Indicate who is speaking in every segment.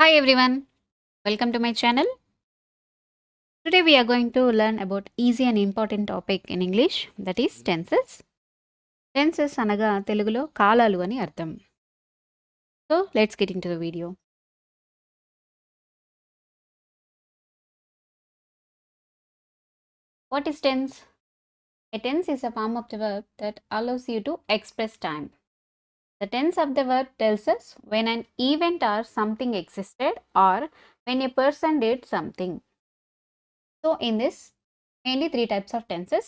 Speaker 1: Hi everyone, welcome to my channel. Today we are going to learn about easy and important topic in English, that is tenses. Tenses అనగా తెలుగులో కాలాలు అని అర్థం. So let's get into the video. What is tense? A tense is a form of the verb that allows you to express time. The tense of the verb tells us when an event or something existed or when a person did something. So in this, mainly three types of tenses.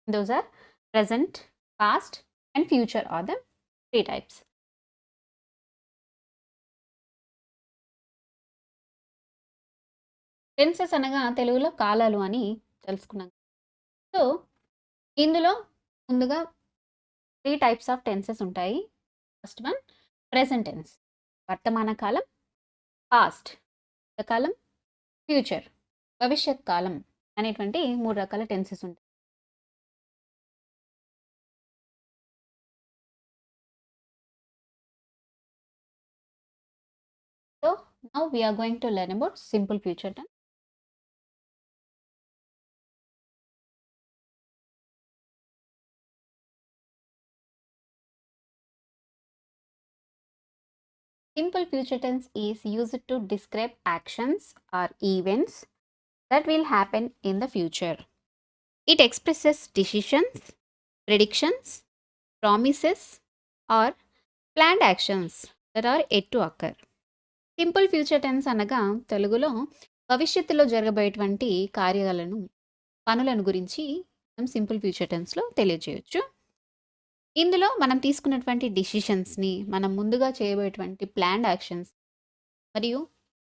Speaker 1: Those are present, past and future are the three types. Tenses అనగా తెలుగులో కాలాలు అని తెలుసుకున్నాం. So ఇందులో ముందుగా 3 types of tenses ఉంటాయి. First one present tense, వర్తమాన కాలం. Past కాలం, future భవిష్యత్ కాలం అనేటువంటి 3 రకాల టెన్సెస్ ఉంటాయి. So now we are going to learn about simple future tense. Simple future tense is used to describe actions or events that will happen in the future. It expresses decisions, predictions, promises, or planned actions that are yet to occur. Simple future tense అనగా తెలుగులో భవిష్యత్తులో జరగబోయేటువంటి కార్యాలను, పనులను గురించి మనం simple future టెన్స్లో తెలియజేయొచ్చు. ఇందులో మనం తీసుకున్నటువంటి డిసిషన్స్ని, మనం ముందుగా చేయబోయేటువంటి ప్లాన్డ్ యాక్షన్స్ మరియు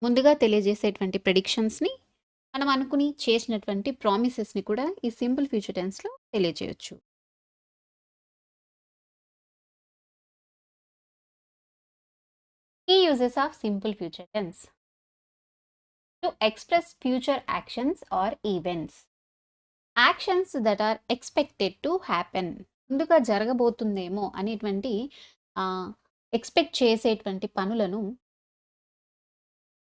Speaker 1: ముందుగా తెలియజేసేటువంటి ప్రెడిక్షన్స్ని, మనం అనుకుని చేసినటువంటి ప్రామిసెస్ని కూడా ఈ సింపుల్ ఫ్యూచర్ టెన్స్లో తెలియజేయొచ్చు. Key uses of simple future tense: to express future actions or events. Actions that are expected to happen. ముందుగా జరగబోతుందేమో అనేటువంటి ఎక్స్పెక్ట్ చేసేటువంటి పనులను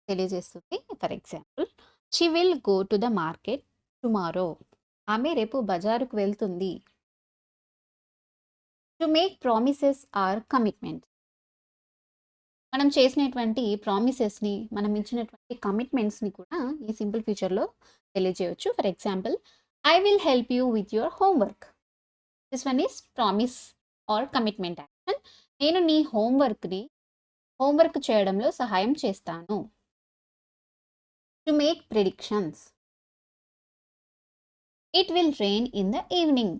Speaker 1: తెలియజేస్తుంది. For example, she will go to the market tomorrow. ఆమె రేపు బజారుకు వెళ్తుంది. To make promises or commitments. మనం చేసినటువంటి ప్రామిసెస్ని, మనం ఇచ్చినటువంటి కమిట్మెంట్స్ని కూడా ఈ సింపుల్ ఫ్యూచర్లో తెలియజేయవచ్చు. For example, I will help you with your homework. This one is promise or commitment action. నేను నీ హోంవర్క్ చేయడంలో సహాయం చేస్తాను. To make predictions. It will rain in the evening.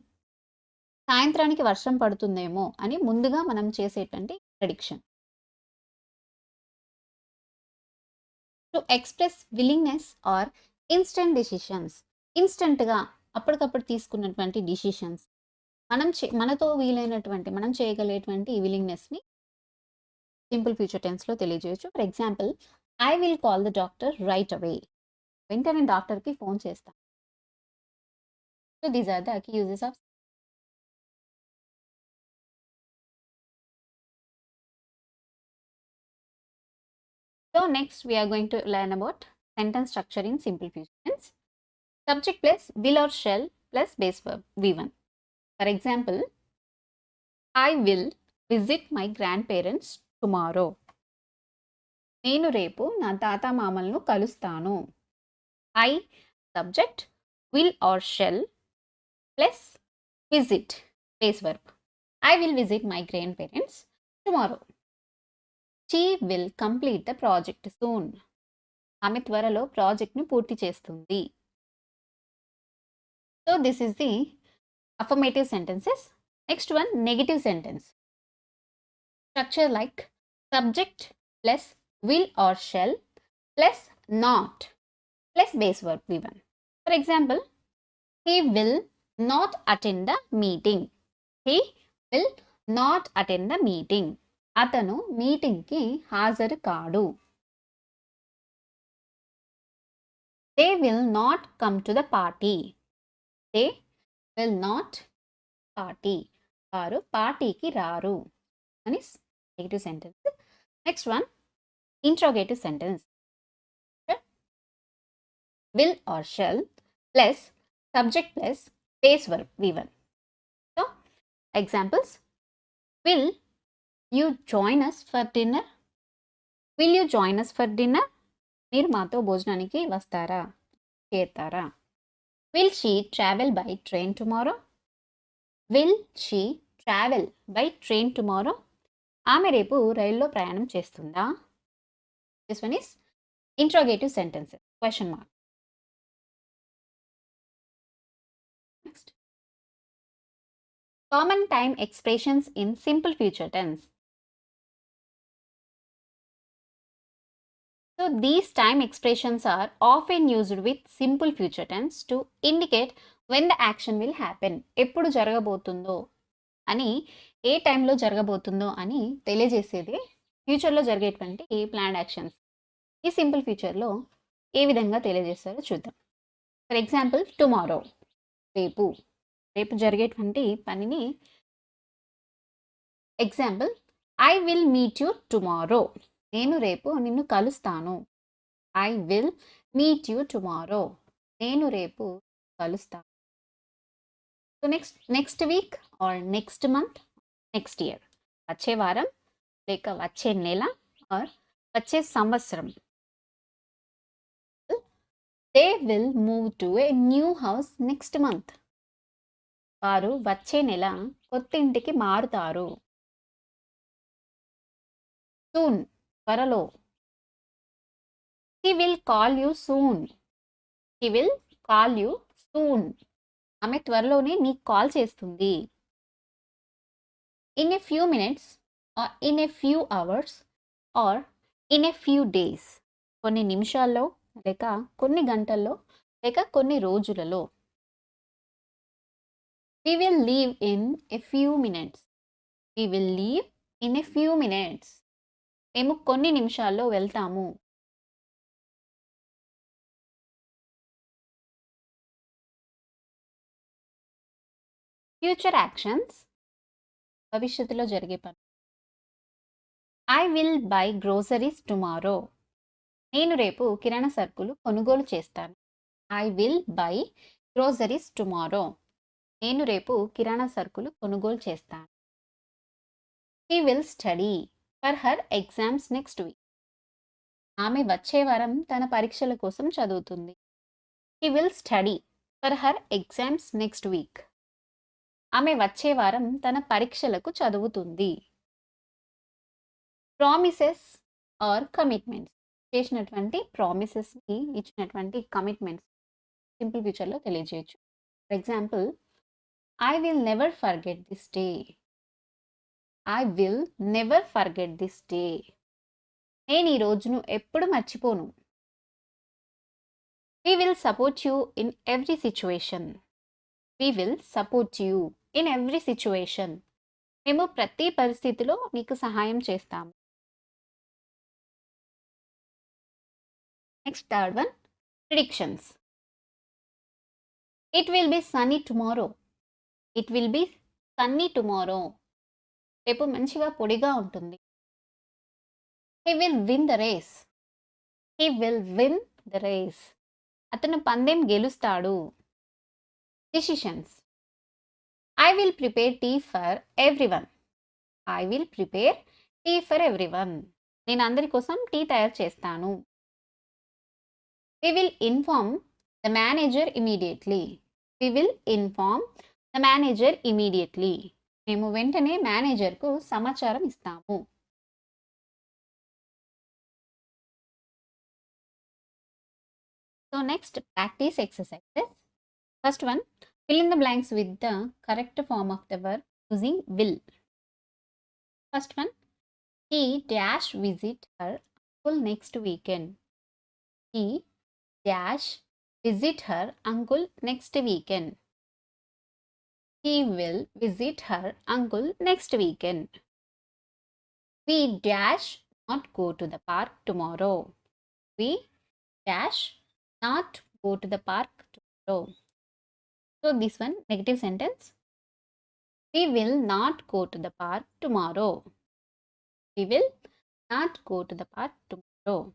Speaker 1: సాయంత్రానికి వర్షం పడుతుందేమో అని ముందుగా మనం చేసేటువంటి prediction. To express willingness or instant decisions. ఇన్స్టెంట్గా అప్పటికప్పుడు తీసుకున్నటువంటి డిసిషన్స్, మనతో వీలైనటువంటి, మనం చేయగలిగేటువంటి విల్లింగ్నెస్ని సింపుల్ ఫ్యూచర్ టెన్స్లో తెలియజేయచ్చు. For example, I will call the doctor right away. వెంటనే డాక్టర్కి ఫోన్ చేస్తాను. So these are the key uses of. So next we are going to learn about sentence structure in simple future tense. Subject plus will or shall plus base verb V1. For example, I will visit my grandparents tomorrow. నేను రేపు నా తాత మామలను కలుస్తాను. I subject, will or shall plus visit base verb. I will visit my grandparents tomorrow. She will complete the project soon. ఆమె త్వరలో ప్రాజెక్ట్ను పూర్తి చేస్తుంది. So this is the affirmative sentences. Next one, negative sentence. Structure like subject plus will or shall plus not plus base verb V1. For example, he will not attend the meeting. He will not attend the meeting. అతను మీటింగ్కి హాజరు కాడు. They will not come to the party. They will not party. వారు పార్టీకి రారు అని negative sentence. Next one, Interrogative sentence. Will or shall plus subject plus base verb V1. So, examples. Will you join us for dinner? Will you join us for dinner? మీరు మాతో భోజనానికి వస్తారా చేస్తారా? Will she travel by train tomorrow? Will she travel by train tomorrow? ఆమె రేపు రైల్లో ప్రయాణం చేస్తుందా? This one is interrogative sentences. Question mark. Next. Common time expressions in simple future tense. So these time expressions are often used with simple future tense to indicate when the action will happen. ఎప్పుడు జరగబోతుందో అని, ఏ టైంలో జరగబోతుందో అని తెలియజేసేది ఫ్యూచర్లో జరిగేటువంటి planned actions. ఈ సింపుల్ ఫ్యూచర్లో ఏ విధంగా తెలియజేస్తారో చూద్దాం. ఫర్ ఎగ్జాంపుల్ టుమారో, రేపు, రేపు జరిగేటువంటి పనిని. Example, I will meet you tomorrow, నేను రేపు నిన్ను కలుస్తాను. I will meet you tomorrow, నేను రేపు కలుస్తాను. So next week or next month, next year, వచ్చే వారం లేక వచ్చే నెల ఆర్ వచ్చే సంవత్సరం. They will move to a new house next month, వారు వచ్చే నెల కొత్త ఇంటికి మారుతారు. సూన్, త్వరలో. He will call you soon, he will call you soon, ఆమె త్వరలోనే నీకు కాల్ చేస్తుంది. In a few minutes or in a few hours are in a few days, కొన్ని నిమిషాల్లో లేక కొన్ని గంటల్లో లేక కొన్ని రోజులలో. We will leave in a few minutes. We will leave in a few minutes. మేము కొన్ని నిమిషాల్లో వెళ్తాము. ఫ్యూచర్ యాక్షన్స్, భవిష్యత్తులో జరిగే పని. I will buy groceries tomorrow, నేను రేపు కిరాణా సరుకులు కొనుగోలు చేస్తాను. I will buy groceries tomorrow, నేను రేపు కిరాణా సరుకులు కొనుగోలు చేస్తాను. She will study for her exams next week, ఆమె వచ్చే వారం తన పరీక్షల కోసం చదువుతుంది. She will study for her exams next week, ఆమె వచ్చే వారం తన పరీక్షలకు చదువుతుంది. ప్రామిసెస్ ఆర్ కమిట్మెంట్స్, చేసినటువంటి ప్రామిసెస్ని, ఇచ్చినటువంటి కమిట్మెంట్స్ సింపుల్ ఫ్యూచర్లో తెలియజేయచ్చు. For example, I will never forget this day, I will never forget this day, నేను ఈ రోజును ఎప్పుడు మర్చిపోను. We will support you in every situation. We will support you in every situation. మేము ప్రతి పరిస్థితిలో నీకు సహాయం చేస్తాము. Next third one, predictions. It will be sunny tomorrow. It will be sunny tomorrow. రేపు మంచిగా పొడిగా ఉంటుంది. He will win the race. He will win the race. అతను పందెం గెలుస్తాడు. Decisions. I will prepare tea for everyone. I will prepare tea for everyone, నేను అందరి కోసం టీ తయారు చేస్తాను. We will inform the manager immediately. We will inform the manager immediately, మేము వెంటనే మేనేజర్కు సమాచారం ఇస్తాము. So next, practice exercises. First one, fill in the blanks with the correct form of the verb using will. First one, he dash visit her uncle next weekend. He dash visit her uncle next weekend. He will visit her uncle next weekend. We dash not go to the park tomorrow. We dash not go to the park tomorrow. So this one, negative sentence. We will not go to the park tomorrow. We will not go to the park tomorrow. tomorrow.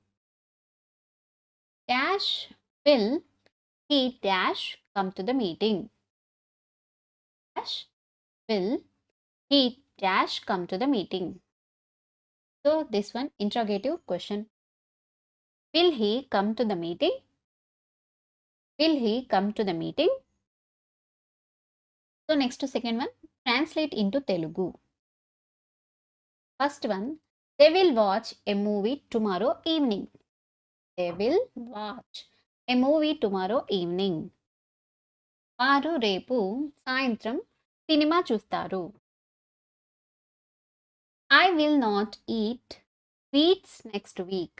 Speaker 1: Dash will he dash come to the meeting. Dash will he dash come to the meeting. So this one interrogative question. Will he come to the meeting? Will he come to the meeting? So next to second one, translate into Telugu. First one, they will watch a movie tomorrow evening. They will watch a movie tomorrow evening. వారు రేపు సాయంత్రం cinema చూస్తారు. I will not eat sweets next week.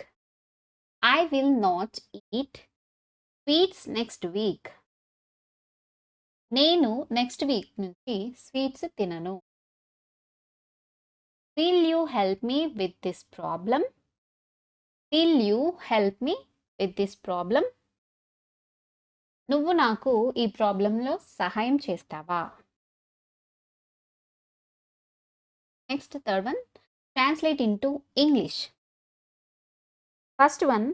Speaker 1: I will not eat sweets next week. నేను next week నుంచి sweets తినను. Will you help me with this problem? Will you help me with this problem? నువ్వు నాకు ఈ ప్రాబ్లంలో సహాయం చేస్తావా? Next third one, translate into English. First one,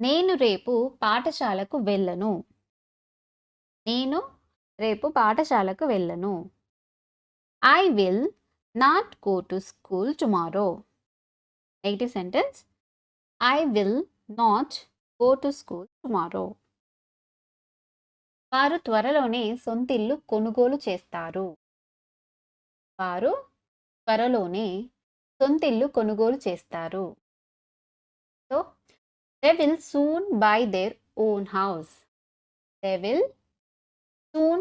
Speaker 1: నేను రేపు పాఠశాలకు వెళ్ళను. నేను రేపు పాఠశాలకు వెళ్ళను. I will not go to school tomorrow. Negative sentence. I will not go to school tomorrow. వారు త్వరలోనే సొంతిల్లు కొనుగోలు చేస్తారు. వారు త్వరలోనే సొంతిల్లు కొనుగోలు చేస్తారు. So they will soon buy their own house. They will soon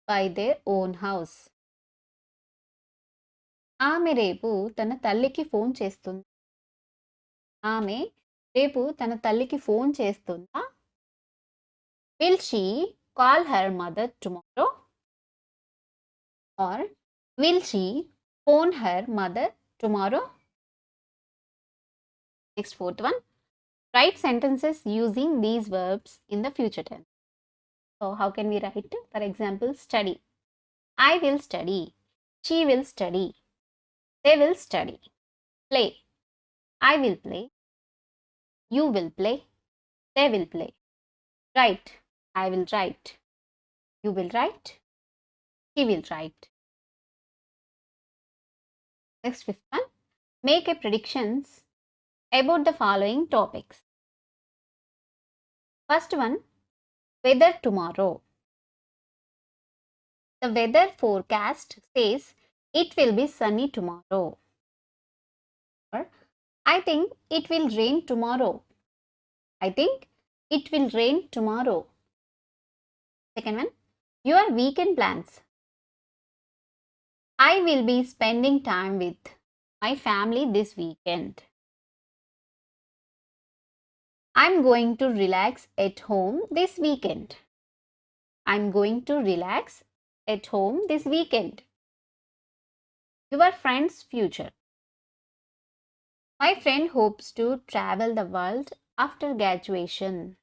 Speaker 1: buy their own house. ఆమె రేపు తన తల్లికి ఫోన్ చేస్తుంది. ఆమె రేపు తన తల్లికి ఫోన్ చేస్తుందా? Will she call her mother tomorrow? Or will she phone her mother tomorrow? Next fourth one, write sentences using these verbs in the future tense. So how can we write? For example, study. I will study. She will study. They will study. Play. I will play. You will play. They will play. Write. I will write. You will write. He will write. Next fifth one, make a predictions about the following topics. First one, weather tomorrow. The weather forecast says it will be sunny tomorrow. Or, I think it will rain tomorrow. I think it will rain tomorrow. Second one, your weekend plans. I will be spending time with my family this weekend. I'm going to relax at home this weekend. I'm going to relax at home this weekend. Your friend's future. My friend hopes to travel the world after graduation.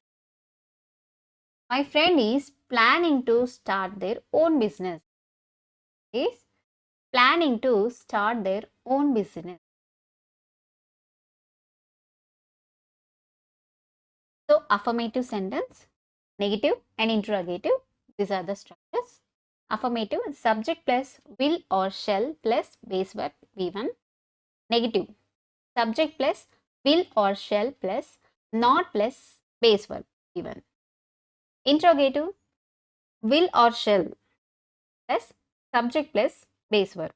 Speaker 1: My friend is planning to start their own business. Is planning to start their own business. So affirmative sentence, negative and interrogative. These are the structures. Affirmative, subject plus will or shall plus base verb V1. Negative, subject plus will or shall plus not plus base verb V1. Interrogative, will or shall plus subject plus base verb.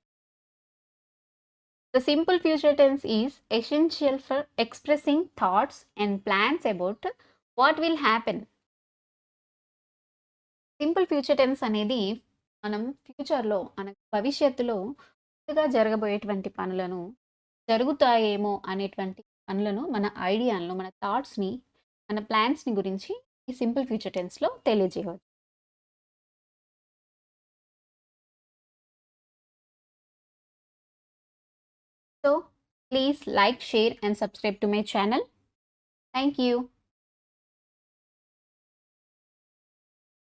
Speaker 1: The simple future tense is essential for expressing thoughts and plans about what will happen. Simple future tense అనేది మనం ఫ్యూచర్లో మన భవిష్యత్తులో జరగబోయేటువంటి పనులను జరుగుతాయేమో అనేటువంటి పనులను మన ఐడియాలను మన థాట్స్ని మన ప్లాన్స్ని గురించి ఈ సింపుల్ ఫ్యూచర్ టెన్స్లో తెలియజేయవచ్చు. So please like, share and subscribe to my channel. Thank you.